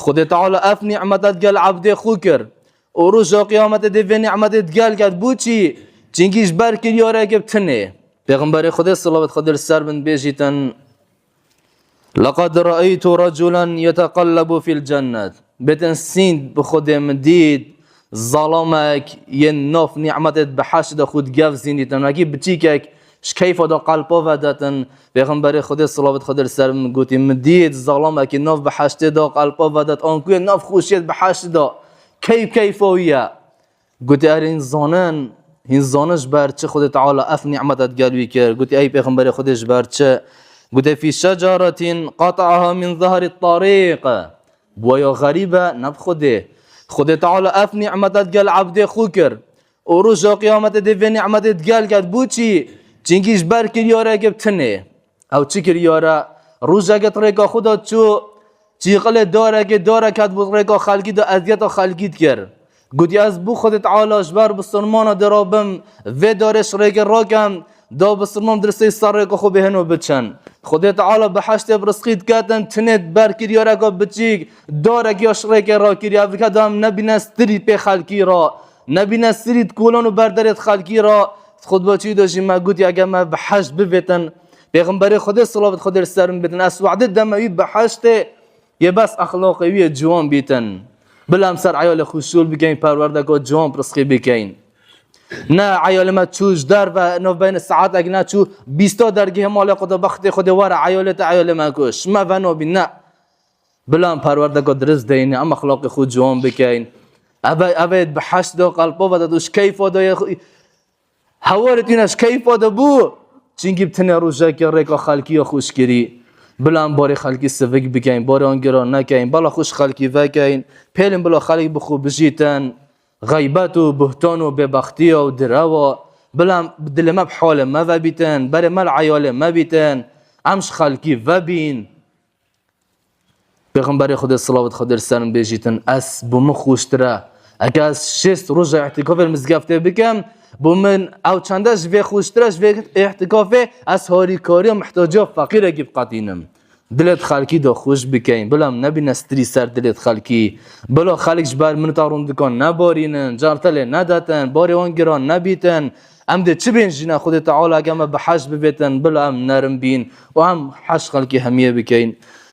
خود تعالی اف نعمتت گل عبد خو کرد و روز قیامت دی نعمتت گل کرد بو چی چنگیش بر کریاره که بتنه پیغمبر خدا صلوات خدا سر بند بیجیتن لقد رأيت رجلا يتقلب في الجنة بتن سين بخود مديد ظلامك ينوف نعمتت بحشد خود گف زینیتن وکی بچیکک كيف دا قلبا ودتن پیغمبر خدا صلوات خدا سر من گوتی مدید ظلامك نوف بحشد دا قلبا ودت آنکوی نوف خوشیت بحشد دا كيف ويا گوتی این زانن این زانش بر چه خود تعالی اف نعمتت گلوی کرد گوتی ای پیغمبر خودش بر چه گوتی فی شجرة قطعها من ظهر الطريق بویا غریبه نب خود تعالی اف نعمتت گل عبد خو کرد و روز قیامت دی نعمتت گل کرد بو چی چنگیش بر کریاره که بتنه او چی کریاره روز اگه ریکا خدا چو چیقل داره که داره کد بود ریکا خلقی دا اذیت خلقیت کرد گوتی از بو خود تعالیش بر بسرمان درابم و دارش ریکا راکم دا بسرمان درسته سر ریکا خو بهنو بچن خود تعالی به حشت برسخید کتن تنت بر کریاره که بچیک داره که اش ریکا را کریاره و کدام نبینه سترید پی خلقی را نبینه سترید کولانو بردارید خلقی را خود با چی داشتی ما گوتی اگه ما به حشت ببیتن پیغمبر خدا صلوات خدا سرم بیتن از وعده دموی به حشت یه بس اخلاقی جوان بیتن بلام سر عیال خوشول بکن پرورده که جوان پرسخی بکن نه عیال ما چوش در و نو بین ساعت اگه نه چو 20 درگه مال خدا بخت خدا واره عیال ما کش ما و نو بی نه بلام پرورده که درست دینه اما اخلاق خود جوان بکن اوید به حشت دا قلبا و دادوش کیف دا هوارتینش کیف دا بو چینگی بتنه روزه که ریکا خلقی خوش کری بلان باری خلقی سفک بکن باری آنگرا نکن بلا خوش خلقی وکن پیلن بلا خلقی بخو بجیتن غیبت و بهتان و ببختی و دروا بلان دل ما بحال ما و بیتن بری مال عیال ما بیتن امش خلقی و بین پیغمبر خدا صلوات خدا سرم بجیتن اس بوم خوشتره اگه از 6 روز اعتکاف مزگفته بکم بومن او چندش و خوشترش و اعتکاف از هاریکاری و محتاجی و فقیر اگه بقاتینم دلت خلقی دا خوش بکن بلام نبین استری سر دلت خلقی بلا خلقش بر من تارون دکان نبارینن جارتل نداتن باری وانگران نبیتن ام ده چه بین جینا خود تعالی اگه ما به حج ببیتن بلا ام نرم بین و هم حج خلقی همیه بکن